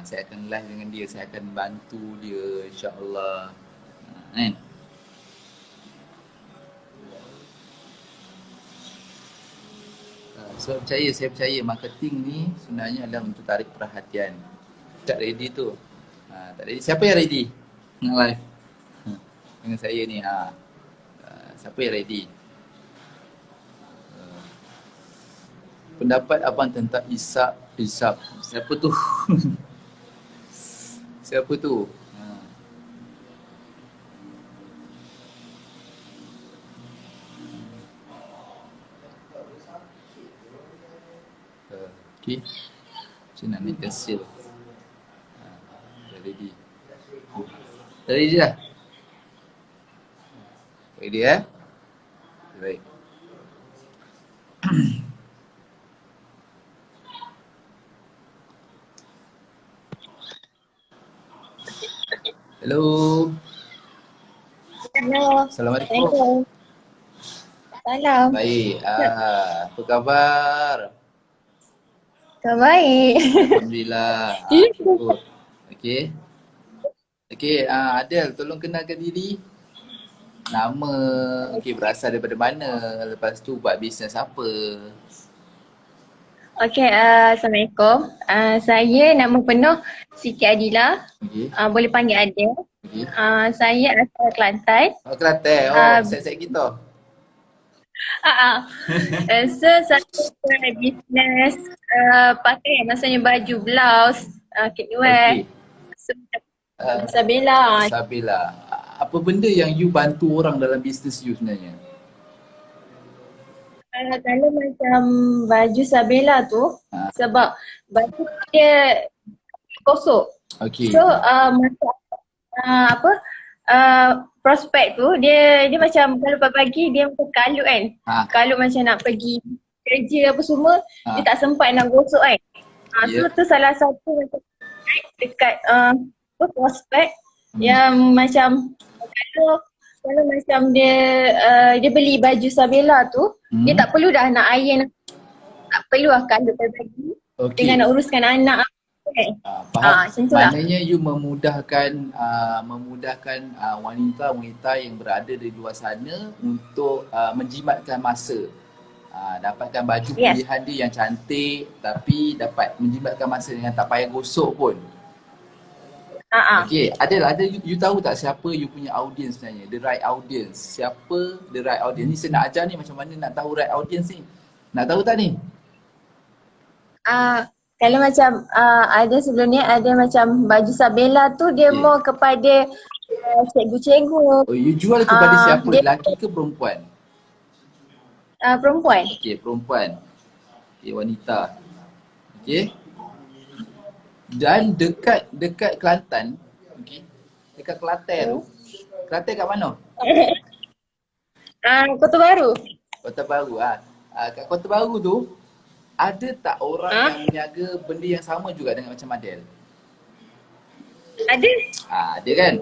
Saya akan live dengan dia, saya akan bantu dia insya-Allah. Kan? Sebab saya percaya marketing ni sebenarnya adalah untuk tarik perhatian. Tak ready tu. Tak ready. Siapa yang ready? Nak live? Dengan saya ni. Siapa yang ready? Pendapat abang tentang isap. Siapa tu? Siapa tu? Okay. Saya nak make a seal. Dah ready. Dah ready dah? Ready Baik. Hello. Hello. Assalamualaikum. Salam. Baik. Apa khabar? Baik. Alhamdulillah. Syukur. Okey. Okey, Adel, tolong kenalkan diri. Nama, okey, berasal daripada mana? Lepas tu buat bisnes apa? Okey, Assalamualaikum. Saya nama penuh Siti Adila. Okey. Boleh panggil Adil. Okey. Saya asal Kelantan. Kelantan. Set-set kita. So saya buat bisnes pakaian, maksudnya baju, blouse, kitwear. Okey. So, Sabila. Sabila. Apa benda yang you bantu orang dalam bisnes you sebenarnya? Kalau macam baju Sabila tu, sebab baju dia kosok. Okey. So masa prospek tu dia macam kalau pagi dia macam kalut kan. Kalut macam nak pergi kerja apa semua, dia tak sempat nak gosok kan. So tu salah satu macam dekat prospek yang macam kalau macam dia beli baju Sabila tu, dia tak perlu dah nak iron, tak perlu lah kalut pagi dengan nak uruskan anak. Faham. Macam tu lah. Maknanya you memudahkan wanita-wanita yang berada di luar sana untuk menjimatkan masa. Dapatkan baju pilihan dia yang cantik tapi dapat menjimatkan masa dengan tak payah gosok pun. Okay, ada you tahu tak siapa you punya audience sebenarnya? The right audience. Siapa the right audience? Ni saya nak ajar ni macam mana nak tahu right audience ni. Nak tahu tak ni? Kalau macam ada sebelum ni ada macam baju Sabila tu dia more kepada cikgu-cikgu. You jual kepada siapa? Lelaki ke perempuan? Perempuan. Okey, perempuan. Okey, wanita. Okey. Dan dekat Kelantan, okey. Dekat Kelantan tu. Kelantan kat mana? Kota Baru. Kota Baru kat Kota Baru tu ada tak orang yang menjaga benda yang sama juga dengan macam Adel? Ada. Ada kan?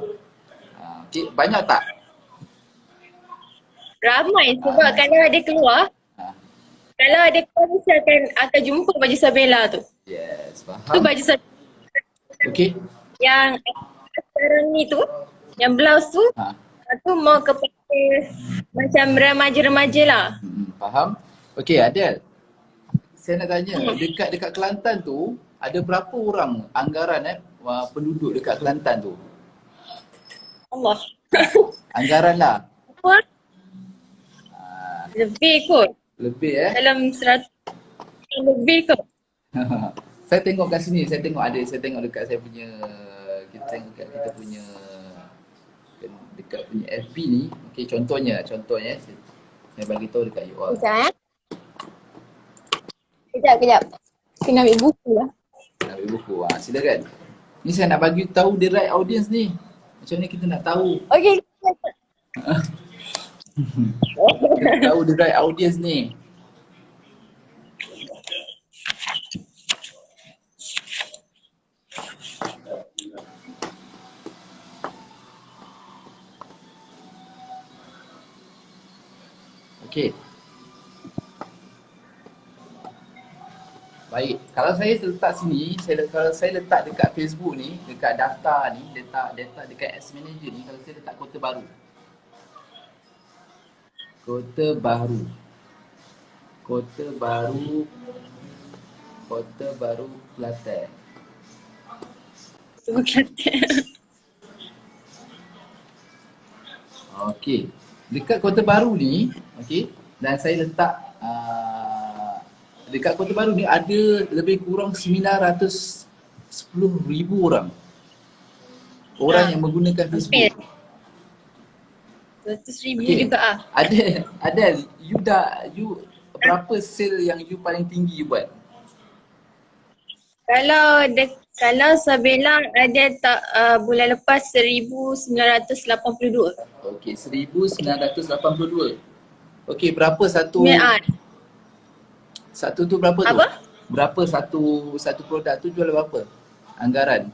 Okay. Banyak tak? Ramai sebab kalau ada keluar, kalau ada keluar mesti akan jumpa baju Sabila tu. Yes, faham. Tu baju Sabila. Okay. Yang sekarang ni tu, yang blouse tu, tu mau kepada macam remaja-remaja lah. Faham. Okay, Adel. Saya nak tanya, dekat Kelantan tu, ada berapa orang anggaran penduduk dekat Kelantan tu? Allah. Anggaran lah. Apa? Lebih kot. Lebih Dalam 100 lebih kot. Saya tengok kat sini, saya tengok dekat saya punya kita tengok kat kita punya dekat punya FB ni. Okey, contohnya saya bagi tahu dekat you all. Kejap. Kena ambil buku lah. Ambil buku. Silakan. Ni saya nak bagi tahu the right audience ni. Macam ni kita nak tahu. Okey. Kita tahu the right audience ni. Okey. Baik, kalau saya letak sini, kalau saya letak dekat Facebook ni, dekat data ni, letak data dekat Ads Manager ni, kalau saya letak Kota Baru. Kota Baru Kelantan. Okey. Dekat Kota Baru ni, okey, dan saya letak dekat Kota Baru ni ada lebih kurang 910,000 orang. Yang menggunakan Facebook. 100,000 juga Ada you berapa sale yang you paling tinggi you buat? Kalau Sabela ada tak bulan lepas 1,982. Okey, 1,982. Okey, berapa satu? Satu tu berapa tu? Apa? Berapa satu produk tu jual berapa? Anggaran?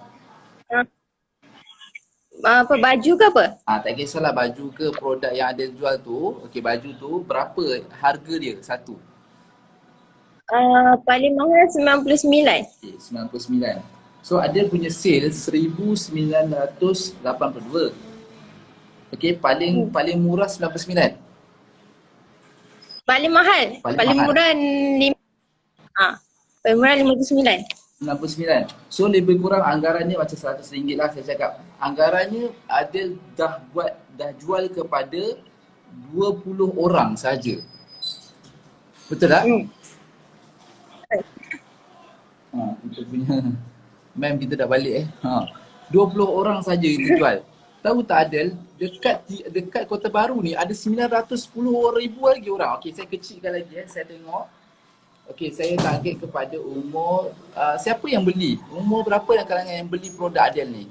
Apa baju ke apa? Tak kisahlah baju ke produk yang ada jual tu. Okey, baju tu berapa harga dia satu? Paling mahal 99. Okey, 99. So ada punya sales 1,982. Okey, paling murah 99. Paling mahal. Paling murah paling murah 59. 99. So lebih kurang anggarannya macam RM100 lah saya cakap. Anggarannya ada dah jual kepada 20 orang saja. Betul tak? Kita punya mem kita dah balik 20 orang saja itu jual. Tahu tak Adel, dekat Kota Baru ni ada 910,000 lagi orang. Okey, saya kecilkan lagi saya tengok. Okey, saya target kepada umur siapa yang beli? Umur berapa yang kalangan yang beli produk Adel ni?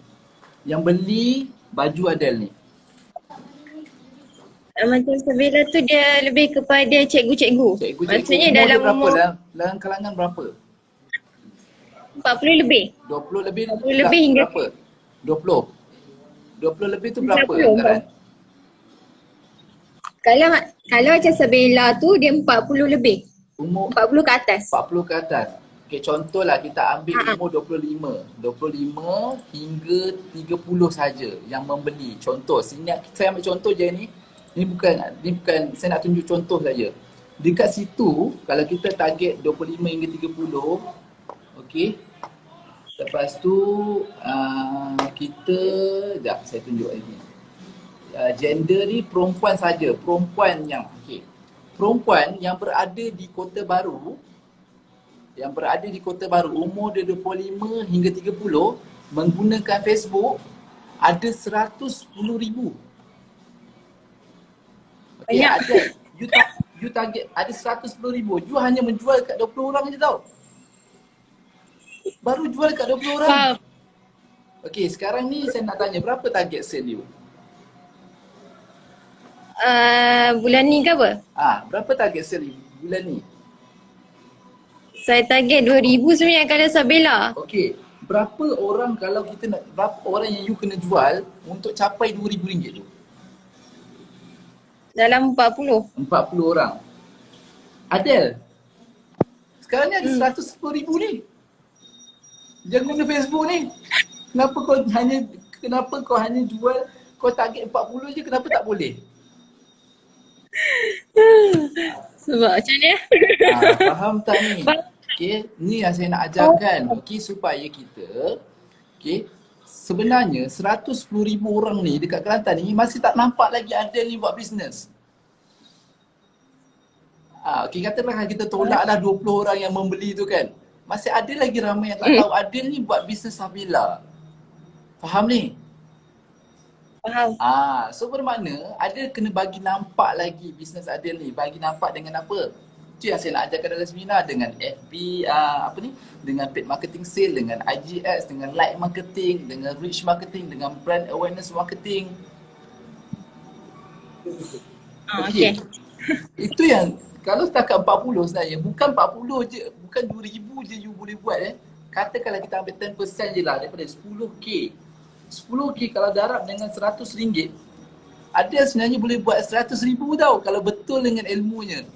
Yang beli baju Adel ni? Macam Sabela tu dia lebih kepada cikgu-cikgu. Maksudnya umur dalam kalangan berapa? 40 lebih. 20 lebih. 40 lebih hingga berapa? 20 lebih tu berapa anggaran? Kalau macam Sabela tu dia 40 lebih. Umur 40 ke atas. 40 ke atas. Okey, contohlah kita ambil umur 25 hingga 30 saja yang membeli. Contoh, sini saya ambil contoh je ni. Ni bukan saya nak tunjuk contoh saja. Dekat situ kalau kita target 25 hingga 30, okey. Lepas tu kita saya tunjuk lagi. Gender ni perempuan saja, perempuan yang berada di Kota Baru, umur dia 25 hingga 30 menggunakan Facebook ada 110,000. Okey, ada. You target ada 110,000. You hanya menjual kat 20 orang je tau. Baru jual kat 20 orang. Okey, sekarang ni saya nak tanya berapa target sale you? Bulan ni ke apa? Berapa target sale you bulan ni? Saya target 2,000 sebenarnya kalau Sabela. Okey, berapa orang yang you kena jual untuk capai RM2,000 tu? Dalam 40. 40 orang. Adel, sekarang ni ada 110,000 ni. Jangan guna Facebook ni. Kenapa kau hanya jual, kau target 40 je, kenapa tak boleh? Sebab macam ni. Faham tak ni? Okay, ni yang saya nak ajarkan. Okay, supaya kita, okay, sebenarnya 110,000 orang ni dekat Kelantan ni masih tak nampak lagi Adel ni buat bisnes. Okay, katalah kita tolaklah 20 orang yang membeli tu kan. Masih ada lagi ramai yang tak tahu Adel ni buat bisnes Sabela. Faham ni? Faham. So bermakna ada kena bagi nampak lagi bisnes Adil ni. Bagi nampak dengan apa? Itu yang saya nak ajarkan dalam seminar, dengan FB, dengan paid marketing sale, dengan IG ads, dengan like marketing, dengan reach marketing, dengan brand awareness marketing. Okay. Itu yang kalau setakat 40 sebenarnya, bukan 40 je, bukan 2000 je you boleh buat Katakanlah kita ambil 10% je lah daripada 10k. 10k kalau darab dengan RM100, ada sebenarnya boleh buat 100,000 tau kalau betul dengan ilmunya.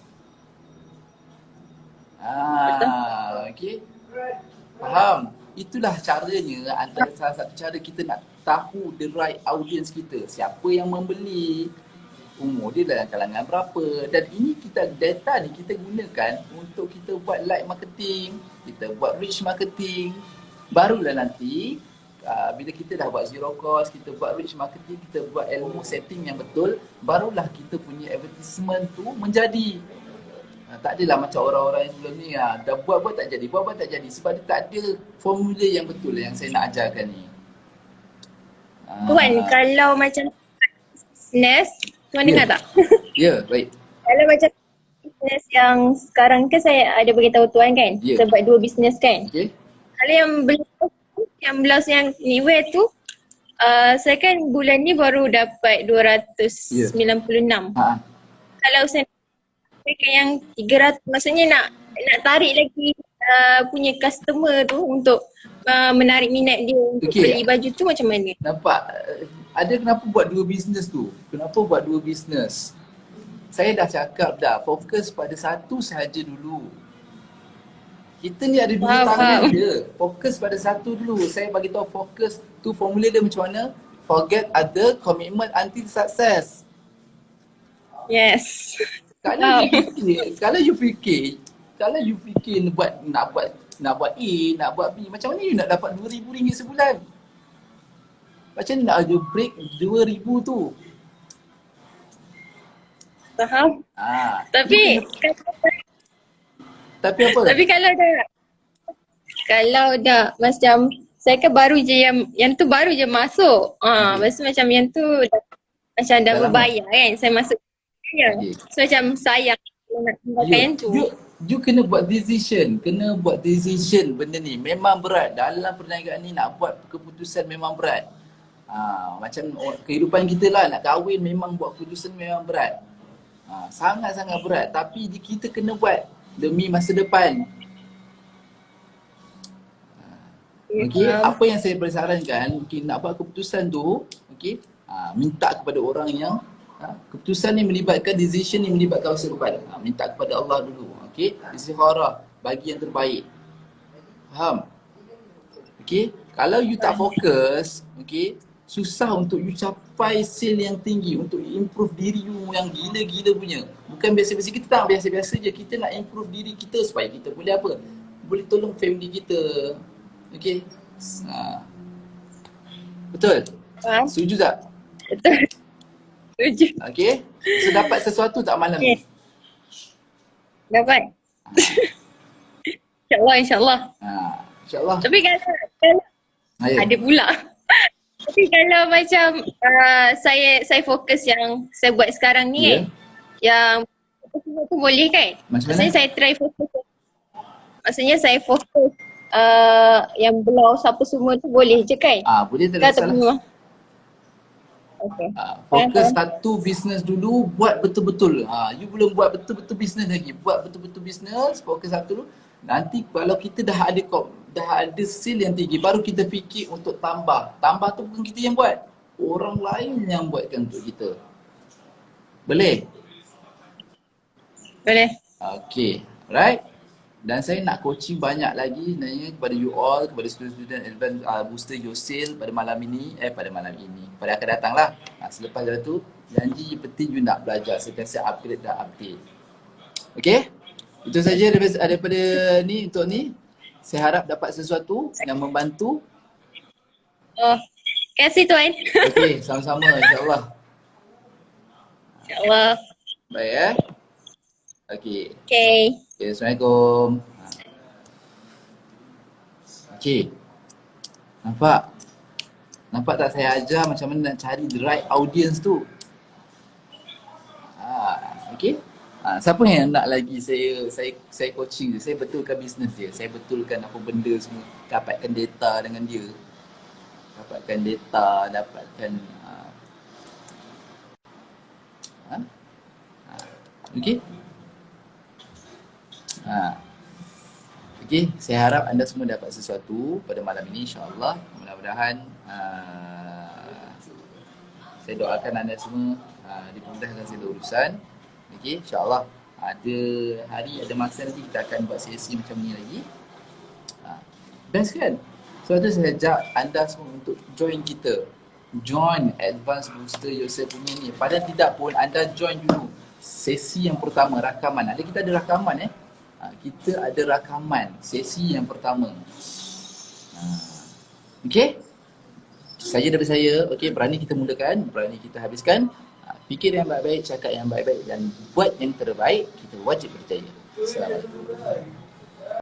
Okay. Faham? Itulah caranya, antara salah satu cara kita nak tahu the right audience kita. Siapa yang membeli, umur dia dalam kalangan berapa. Dan ini data ni kita gunakan untuk kita buat like marketing, kita buat reach marketing. Barulah nanti bila kita dah buat zero cost, kita buat reach marketing, kita buat ilmu setting yang betul, barulah kita punya advertisement tu menjadi. Tak adalah macam orang-orang yang sebelum ni dah buat tak jadi, buat tak jadi, sebab dia tak ada formula yang betul yang saya nak ajarkan ni. Tuan, kalau macam business, Tuan dengar tak? Ya, baik. Kalau macam business yang sekarang kan saya ada beritahu Tuan kan, kita buat 2 business kan. Kalau yang blouse yang knitwear tu, saya kan bulan ni baru dapat 296. Kalau saya yang 300, maksudnya nak tarik lagi punya customer tu untuk menarik minat dia untuk beli baju tu macam mana? Nampak? Ada kenapa buat 2 business tu? Kenapa buat 2 business? Saya dah cakap dah, fokus pada satu sahaja dulu. Kita ni ada 2 tangan je. Fokus pada satu dulu. Saya bagi tahu fokus tu formula dia macam mana. Forget other, commitment until success. Yes. Kalau you fikir nak buat A, nak buat B, macam mana you nak dapat RM2,000 sebulan? Macam mana nak ada break RM2,000 tu? Faham. Tapi apa? Tapi kalau dah macam saya kan baru je yang tu baru je masuk. Lepas tu macam yang tu macam dah berbayar kan. Saya masuk so macam sayang nak tinggalkan yang tu. You kena buat decision. Benda ni memang berat. Dalam perniagaan ni nak buat keputusan memang berat. Macam kehidupan kita lah, nak kahwin memang buat keputusan memang berat. Sangat-sangat berat. Tapi kita kena buat demi masa depan. Apa yang saya bersarankan, nak buat keputusan tu, minta kepada orang yang keputusan ni melibatkan, decision ni melibatkan masa depan. Minta kepada Allah dulu. Istikharah, bagi yang terbaik. Faham? Kalau you tak fokus, susah untuk you capai sale yang tinggi, untuk improve diri you yang gila-gila punya. Bukan biasa-biasa, kita tak biasa-biasa je. Kita nak improve diri kita supaya kita boleh apa? Boleh tolong family kita. Betul? Setuju tak? Betul. Setuju. So dapat sesuatu tak malam ni? Dapat. InsyaAllah. InsyaAllah. Tapi kalau ada pula. Tapi kalau macam saya fokus yang saya buat sekarang ni kan, yang tu boleh kan? Maksudnya saya try fokus. Maksudnya saya fokus yang blouse apa semua tu boleh je kan? Boleh, tak ada masalah. Fokus satu bisnes dulu, buat betul-betul. You belum buat betul-betul bisnes lagi. Buat betul-betul bisnes, fokus satu dulu. Nanti kalau kita dah ada sale yang tinggi, baru kita fikir untuk tambah. Tambah tu bukan kita yang buat. Orang lain yang buatkan untuk kita. Boleh? Boleh. Right? Dan saya nak coaching banyak lagi sebenarnya kepada you all, kepada student-student advance booster your sale pada malam ini, pada akan datang lah. Selepas tu, janji penting you nak belajar, sentiasa upgrade dan update. Itu saja daripada ni untuk ni. Saya harap dapat sesuatu yang membantu. Terima kasih Tuan. Sama-sama, insyaAllah. InsyaAllah. Baik Okay. Assalamualaikum. Nampak? Nampak tak saya ajar macam mana nak cari the right audience tu. Okay. Siapa yang nak lagi saya coaching dia, saya betulkan bisnes dia, saya betulkan apa benda semua, dapatkan data dengan dia. Dapatkan data, dapatkan okay. Okay, saya harap anda semua dapat sesuatu pada malam ini, insyaAllah. Mudah-mudahan saya doakan anda semua dimudahkan segala urusan. Okay, insyaAllah ada hari, ada masa nanti kita akan buat sesi macam ni lagi. Best kan? Sebab tu saya ajak anda semua untuk join kita. Join Advanced Booster Yourself punya ni. Padahal tidak pun, anda join dulu sesi yang pertama, rakaman. Kita ada rakaman kita ada rakaman sesi yang pertama. Okay? Saja daripada saya. Okay, berani kita mulakan, berani kita habiskan. Fikir yang baik-baik, cakap yang baik-baik dan buat yang terbaik. Kita wajib berjaya. Assalamualaikum.